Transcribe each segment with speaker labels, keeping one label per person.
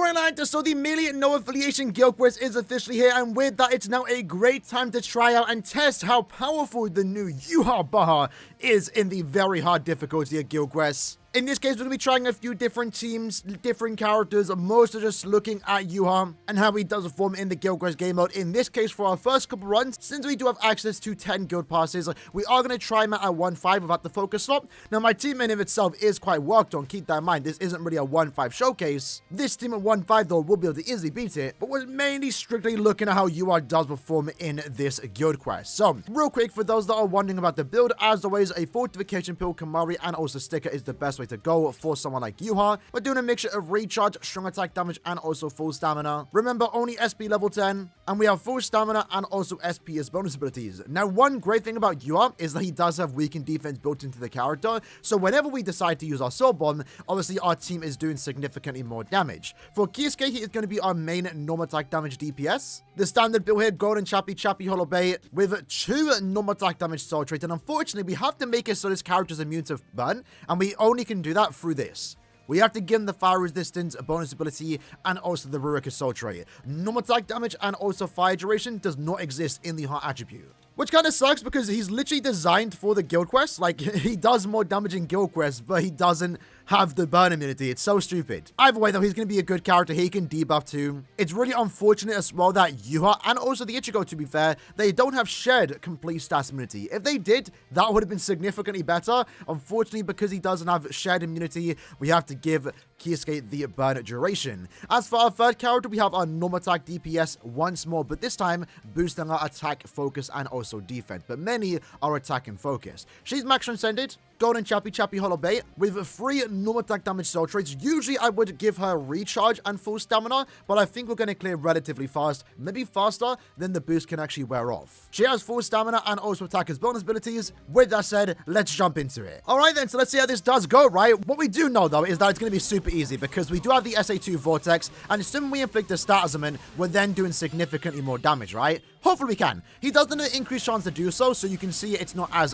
Speaker 1: Alright, lads, so the melee no affiliation guild quest is officially here, and with that, it's now a great time to try out and test how powerful the new Yhwach is in the very hard difficulty of guild quests. In this case, we're going to be trying a few different teams, different characters, mostly just looking at Yhwach and how he does perform in the Guild Quest game mode. In this case, for our first couple runs, since we do have access to 10 guild passes, we are going to try him at a 1-5 without the focus slot. Now, my team in of itself is quite worked on. Keep that in mind. This isn't really a 1-5 showcase. This team at 1-5, though, will be able to easily beat it, but we're mainly strictly looking at how Yhwach does perform in this guild quest. So, real quick, for those that are wondering about the build, as always, a fortification pill, Kamari, and also sticker is the best way to go for someone like Yhwach. We're doing a mixture of recharge, strong attack damage, and also full stamina. Remember, only SP level 10, and we have full stamina and also SP as bonus abilities. Now, one great thing about Yhwach is that he does have weakened defense built into the character, so whenever we decide to use our soul bomb, obviously our team is doing significantly more damage. For Kisuke, he is going to be our main normal attack damage DPS. The standard build here, Golden Chappy Hollow Bay, with 2 normal attack damage soul traits, and unfortunately, we have to make it so this character is immune to burn, and we only can do that through this. We have to give him the fire resistance, a bonus ability, and also the Rurik soul trait. Normal attack damage and also fire duration does not exist in the heart attribute. Which kind of sucks because he's literally designed for the guild quest. Like, he does more damage in guild quests, but he doesn't have the burn immunity. It's so stupid. Either way, though, he's going to be a good character. He can debuff too. It's really unfortunate as well that Yhwach and also the Ichigo, to be fair, they don't have shared complete stats immunity. If they did, that would have been significantly better. Unfortunately, because he doesn't have shared immunity, we have to give Kisuke the burn duration. As for our third character, we have our normal attack DPS once more, but this time boosting our attack, focus, and also defense. But many are attack and focus. She's max transcended, Golden Chappy Hollow Bay, with 3 normal attack damage soul traits. Usually I would give her recharge and full stamina, but I think we're going to clear relatively fast, maybe faster than the boost can actually wear off. She has full stamina and also attack as bonus abilities. With that said, let's jump into it. Alright then, so let's see how this does go, right? What we do know though is that it's going to be super easy because we do have the SA2 Vortex, and assuming we inflict a status on him, we're then doing significantly more damage, right? Hopefully we can. He does have an increased chance to do so, so you can see it's not as,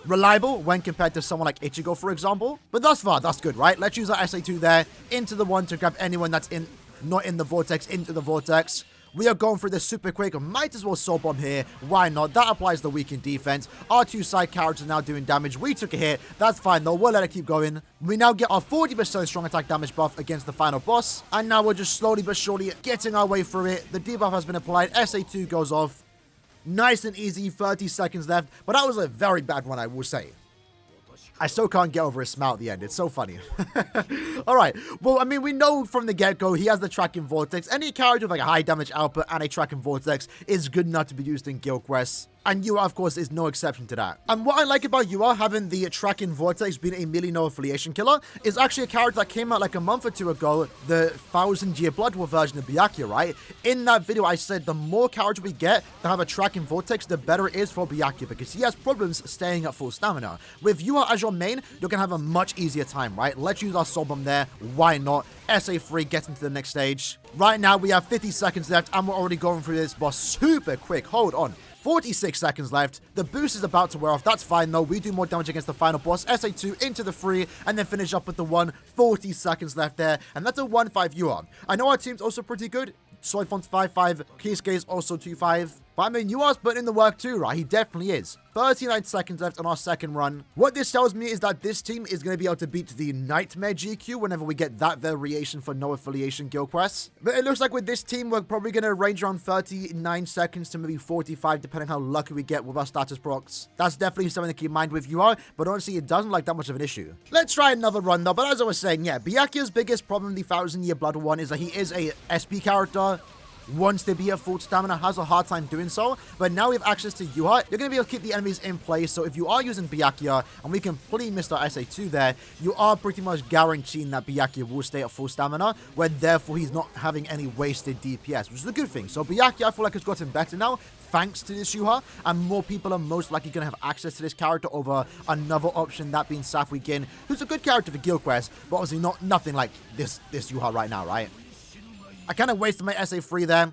Speaker 1: reliable when compared to someone like Ichigo, for example. But thus far, that's good, right? Let's use our SA2 there into the one to grab anyone that's not in the vortex into the vortex. We are going through this super quick. Might as well soul bomb here. Why not? That applies the weakened defense. Our 2 side characters are now doing damage. We took a hit. That's fine though. We'll let it keep going. We now get our 40% strong attack damage buff against the final boss. And now we're just slowly but surely getting our way through it. The debuff has been applied. SA2 goes off. Nice and easy, 30 seconds left, but that was a very bad one, I will say. I still can't get over his smile at the end. It's so funny. Alright, well, I mean, we know from the get-go he has the tracking vortex. Any character with like a high damage output and a tracking vortex is good enough to be used in guild quests. And Yhwach, of course, is no exception to that. And what I like about Yhwach having the tracking vortex being a melee no affiliation killer is actually a character that came out like a month or 2 ago, the 1000-year Blood War version of Byakuya, right? In that video, I said the more characters we get that have a tracking vortex, the better it is for Byakuya because he has problems staying at full stamina. With Yhwach as your main, you're going to have a much easier time, right? Let's use our soul bomb there. Why not? SA3 gets into the next stage. Right now, we have 50 seconds left and we're already going through this boss super quick. Hold on. 46 seconds left. The boost is about to wear off. That's fine, though. We do more damage against the final boss. SA2 into the 3, and then finish up with the 1. 40 seconds left there, and that's a 1-5 Yhwach. I know our team's also pretty good. Soifon's 5-5. Kisuke is also 2-5. But I mean, Yhwach's putting in the work too, right? He definitely is. 39 seconds left on our second run. What this tells me is that this team is going to be able to beat the Nightmare GQ whenever we get that variation for no affiliation guild quests. But it looks like with this team, we're probably going to range around 39 seconds to maybe 45, depending how lucky we get with our status procs. That's definitely something to keep in mind with Yhwach, but honestly, it doesn't like that much of an issue. Let's try another run though, but as I was saying, yeah, Byakuya's biggest problem in the 1000-year Blood War 1 is that he is a SP character. Wants to be at full stamina, has a hard time doing so, but now we have access to Yhwach. You're going to be able to keep the enemies in place, so if you are using Byakuya, and we completely missed our SA2 there, you are pretty much guaranteeing that Byakuya will stay at full stamina, where therefore he's not having any wasted DPS, which is a good thing. So Byakuya, I feel like, has gotten better now, thanks to this Yhwach, and more people are most likely going to have access to this character over another option, that being Safwi Gin, who's a good character for guild quests, but obviously nothing like this Yhwach right now, right? I kind of wasted my SA3 there.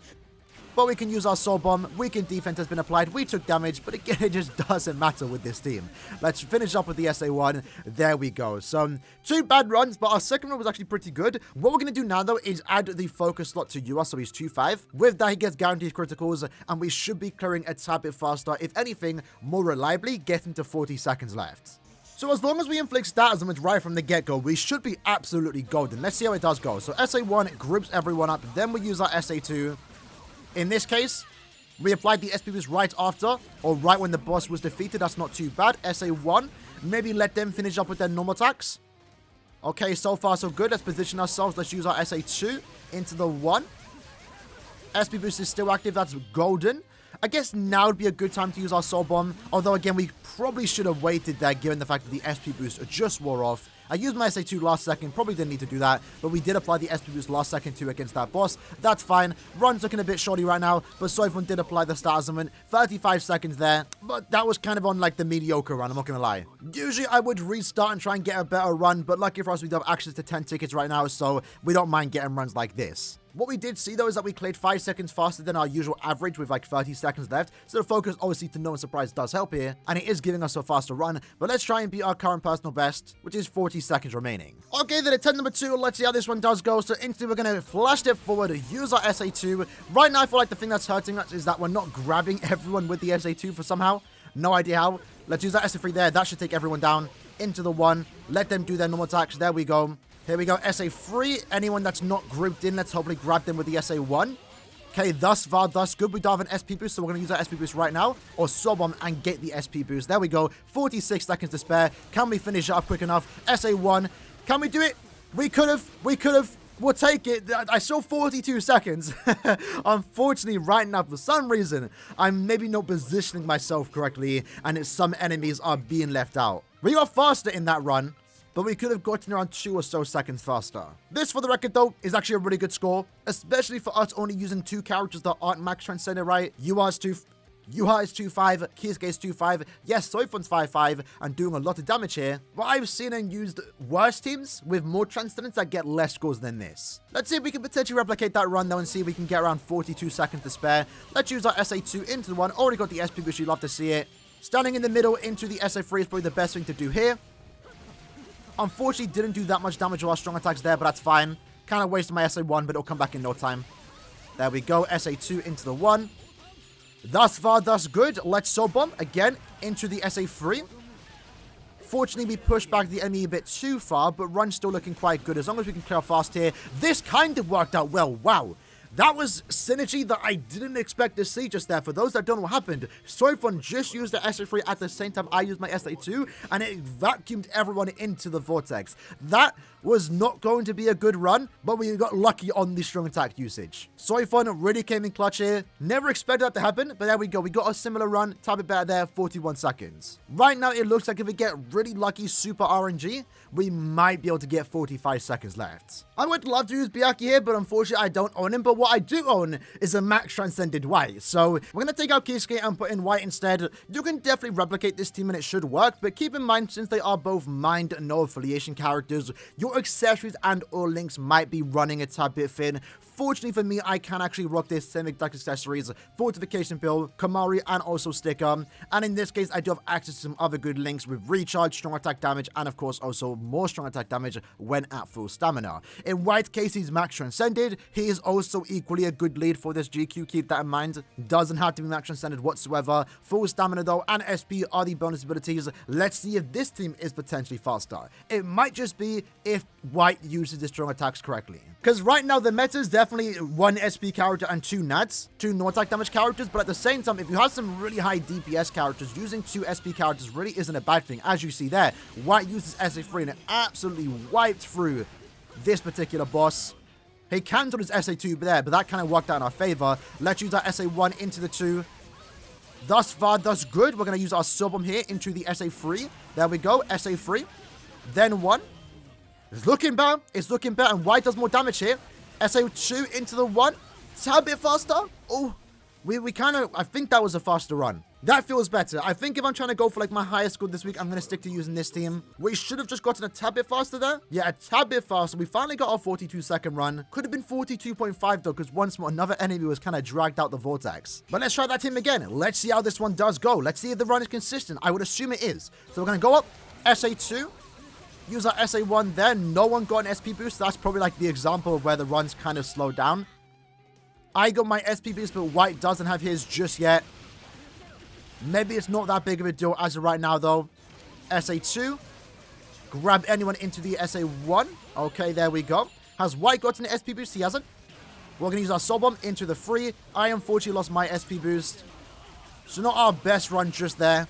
Speaker 1: but we can use our Soul Bomb. Weakened defense has been applied. We took damage, but again, it just doesn't matter with this team. Let's finish up with the SA1. There we go. So, 2 bad runs, but our second run was actually pretty good. What we're going to do now, though, is add the focus slot to Yhwach, so he's 2-5. With that, he gets guaranteed criticals, and we should be clearing a tad bit faster. If anything, more reliably, getting to 40 seconds left. So as long as we inflict stat augments right from the get-go, we should be absolutely golden. Let's see how it does go. So SA1 groups everyone up, then we use our SA2. In this case, we applied the SP boost right after, or right when the boss was defeated. That's not too bad. SA1, maybe let them finish up with their normal attacks. Okay, so far so good. Let's position ourselves. Let's use our SA2 into the 1. SP boost is still active. That's golden. I guess now would be a good time to use our Soul Bomb. Although, again, we probably should have waited there, given the fact that the SP boost just wore off. I used my SA2 last second. Probably didn't need to do that. But we did apply the SP boost last second, too, against that boss. That's fine. Run's looking a bit shoddy right now. But Soifun did apply the stat augment. 35 seconds there. But that was kind of on, like, the mediocre run. I'm not going to lie. Usually, I would restart and try and get a better run. But lucky for us, we do have access to 10 tickets right now. So we don't mind getting runs like this. What we did see, though, is that we cleared 5 seconds faster than our usual average with like 30 seconds left. So the focus, obviously, to no one's surprise, does help here. And it is giving us a faster run. But let's try and beat our current personal best, which is 40 seconds remaining. Okay, then attempt number 2. Let's see how this one does go. So instantly, we're going to flash step forward, use our SA2. Right now, I feel like the thing that's hurting us is that we're not grabbing everyone with the SA2 for somehow. No idea how. Let's use that SA3 there. That should take everyone down into the 1. Let them do their normal attacks. There we go. Here we go, SA3. Anyone that's not grouped in, let's hopefully grab them with the SA1. Okay, thus far, thus good. We don't have an SP boost, so we're going to use our SP boost right now. Or Soul Bomb and get the SP boost. There we go. 46 seconds to spare. Can we finish it up quick enough? SA1. Can we do it? We could have. We could have. We'll take it. I saw 42 seconds. Unfortunately, right now, for some reason, I'm maybe not positioning myself correctly, and some enemies are being left out. We got faster in that run, but we could have gotten around 2 or so seconds faster. This, for the record, though, is actually a really good score, especially for us only using 2 characters that aren't max transcended, right? Yhwach is 2-5, Kisuke is 2-5, yes, Soifun's 5-5, and doing a lot of damage here. But I've seen and used worse teams with more transcendence that get less scores than this. Let's see if we can potentially replicate that run, though, and see if we can get around 42 seconds to spare. Let's use our SA2 into the 1. Already got the SP boost, you'd love to see it. Standing in the middle into the SA3 is probably the best thing to do here. Unfortunately, didn't do that much damage to our strong attacks there, but that's fine. Kind of wasted my SA1, but it'll come back in no time. There we go. SA2 into the 1. Thus far, thus good. Let's Soul Bomb again into the SA3. Fortunately, we pushed back the enemy a bit too far, but run's still looking quite good. As long as we can clear fast here. This kind of worked out well. Wow. That was synergy that I didn't expect to see just there. For those that don't know what happened, Soifun just used the SA3 at the same time I used my SA2, and it vacuumed everyone into the vortex. That was not going to be a good run, but we got lucky on the strong attack usage. Soifun really came in clutch here. Never expected that to happen, but there we go. We got a similar run, tad bit better there, 41 seconds. Right now, it looks like if we get really lucky super RNG, we might be able to get 45 seconds left. I would love to use Byakuya here, but unfortunately, I don't own him. But what I do own is a max transcended white. So we're going to take out Kisuke and put in white instead. You can definitely replicate this team and it should work, but keep in mind, since they are both mind and no affiliation characters, your accessories and or links might be running a tad bit thin. Fortunately for me, I can actually rock this same exact accessories, fortification pill, Kamari, and also sticker. And in this case, I do have access to some other good links with recharge, strong attack damage, and of course also more strong attack damage when at full stamina. In White's case, he's max transcended. He is also equally a good lead for this GQ, keep that in mind. Doesn't have to be max transcended whatsoever. Full stamina though, and SP are the bonus abilities. Let's see if this team is potentially faster. It might just be if White uses his strong attacks correctly. Because right now the meta is definitely 1 SP character and 2 nats, 2 no-attack damage characters, but at the same time, if you have some really high DPS characters, using 2 SP characters really isn't a bad thing. As you see there, White uses SA3 and it absolutely wiped through this particular boss. He cancelled his SA2 there, but that kind of worked out in our favor. Let's use our SA1 into the 2. Thus far, thus good. We're going to use our Soul Bomb here into the SA3. There we go, SA3. Then 1. It's looking better. It's looking better. And White does more damage here. SA2 into the 1. It's a bit faster. Oh, I think that was a faster run. That feels better. I think if I'm trying to go for like my highest score this week, I'm going to stick to using this team. We should have just gotten a tad bit faster there. Yeah, a tad bit faster. We finally got our 42-second run. Could have been 42.5 though, because once more, another enemy was kind of dragged out the vortex. But let's try that team again. Let's see how this one does go. Let's see if the run is consistent. I would assume it is. So we're going to go up, SA2. Use our SA1 there. No one got an SP boost. That's probably like the example of where the runs kind of slowed down. I got my SP boost, but White doesn't have his just yet. Maybe it's not that big of a deal as of right now, though. SA2. Grab anyone into the SA1. Okay, there we go. Has White gotten an SP boost? He hasn't. We're going to use our Soul Bomb into the free. I unfortunately lost my SP boost. So not our best run just there.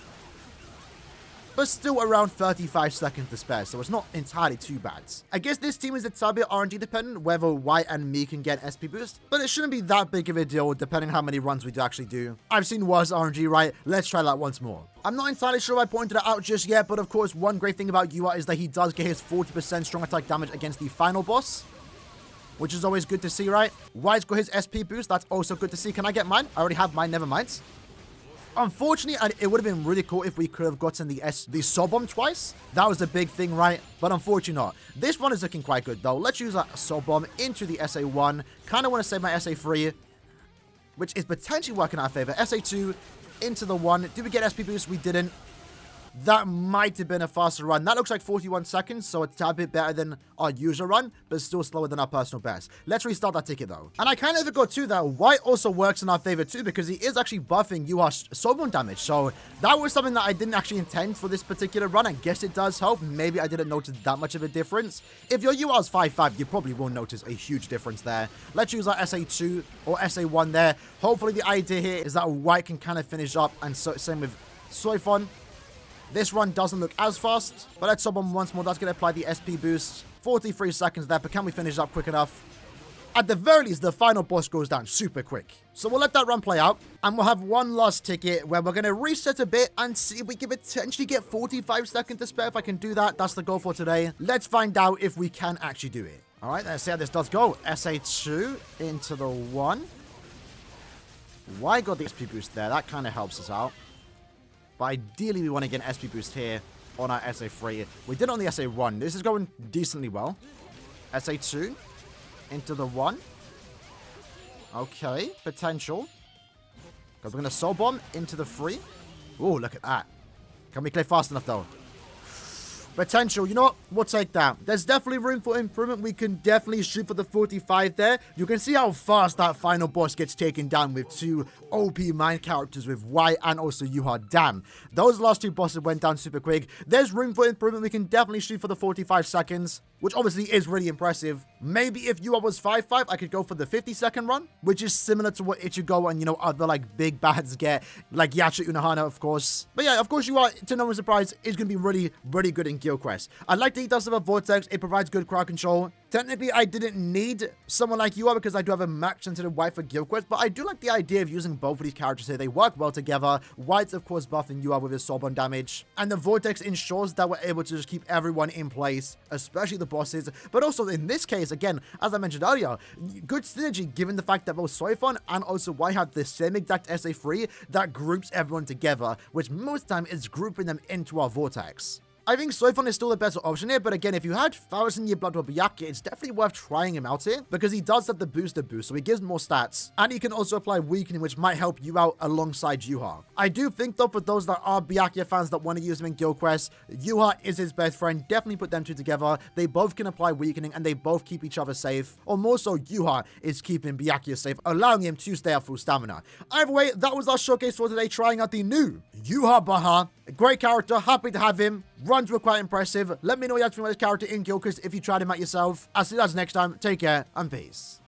Speaker 1: But still around 35 seconds to spare, so it's not entirely too bad. I guess this team is a tad bit RNG dependent, whether White and me can get SP boost, but it shouldn't be that big of a deal depending on how many runs we do actually do. I've seen worse RNG, right? Let's try that once more. I'm not entirely sure I pointed it out just yet, but of course, one great thing about Yhwach is that he does get his 40% strong attack damage against the final boss, which is always good to see, right? White's got his SP boost, that's also good to see. Can I get mine? I already have mine, never mind. Unfortunately, it would have been really cool if we could have gotten the Soul Bomb twice. That was a big thing, right? But unfortunately not. This one is looking quite good, though. Let's use a Soul Bomb into the SA1. Kind of want to save my SA3, which is potentially working in our favor. SA2 into the 1. Did we get SP boost? We didn't. That might have been a faster run. That looks like 41 seconds, so it's a bit better than our usual run, but still slower than our personal best. Let's restart that ticket, though. And I kind of forgot, too, that White also works in our favor, too, because he is actually buffing Yhwach's Soul Bomb damage. So that was something that I didn't actually intend for this particular run. I guess it does help. Maybe I didn't notice that much of a difference. If your Yhwach's 5-5, you probably won't notice a huge difference there. Let's use our SA2 or SA1 there. Hopefully, the idea here is that White can kind of finish up, and so, same with Soifon. This run doesn't look as fast, but let's Soul Bomb once more. That's going to apply the SP boost. 43 seconds there, but can we finish up quick enough? At the very least, the final boss goes down super quick. So we'll let that run play out, and we'll have one last ticket where we're going to reset a bit and see if we can potentially get 45 seconds to spare. If I can do that, that's the goal for today. Let's find out if we can actually do it. All right, let's see how this does go. SA2 into the 1. Why got the SP boost there? That kind of helps us out. But ideally, we want to get an SP boost here on our SA3. We did it on the SA1. This is going decently well. SA2 into the 1. Okay, potential. Because we're going to Soul Bomb into the 3. Oh, look at that. Can we clear fast enough, though? Potential. You know what? We'll take that. There's definitely room for improvement. We can definitely shoot for the 45 there. You can see how fast that final boss gets taken down with two OP mind characters with White and also Yhwach. Damn. Those last two bosses went down super quick. There's room for improvement. We can definitely shoot for the 45 seconds, which obviously is really impressive. Maybe if Yhwach was 5-5, I could go for the 50-second run, which is similar to what Ichigo and, you know, other, like, big bads get, like Yacha Unohana, of course. But yeah, of course, Yhwach, to no one's surprise, is going to be really, really good in Guild Quest. I like that he does have a Vortex. It provides good crowd control. Technically, I didn't need someone like Yhwach because I do have a max sensitive White for Guild Quest, but I do like the idea of using both of these characters here. They work well together. White's, of course, buffing Yhwach with his Soul Bomb damage, and the Vortex ensures that we're able to just keep everyone in place, especially the bosses, but also in this case, again, as I mentioned earlier, good synergy given the fact that both Soifon and also White have the same exact SA3 that groups everyone together, which most time is grouping them into our Vortex. I think Soifon is still the better option here, but again, if you had 1,000 Year Blood or Byakuya, it's definitely worth trying him out here, because he does have the booster boost, so he gives more stats, and he can also apply weakening, which might help you out alongside Yhwach. I do think, though, for those that are Byakuya fans that want to use him in Guild Quest, Yhwach is his best friend. Definitely put them two together. They both can apply weakening, and they both keep each other safe, or more so, Yhwach is keeping Byakuya safe, allowing him to stay at full stamina. Either way, that was our showcase for today, trying out the new Yhwach. A great character, happy to have him. Runs were quite impressive. Let me know what you have to think about this character in Guild Quest if you tried him out yourself. I'll see you guys next time. Take care and peace.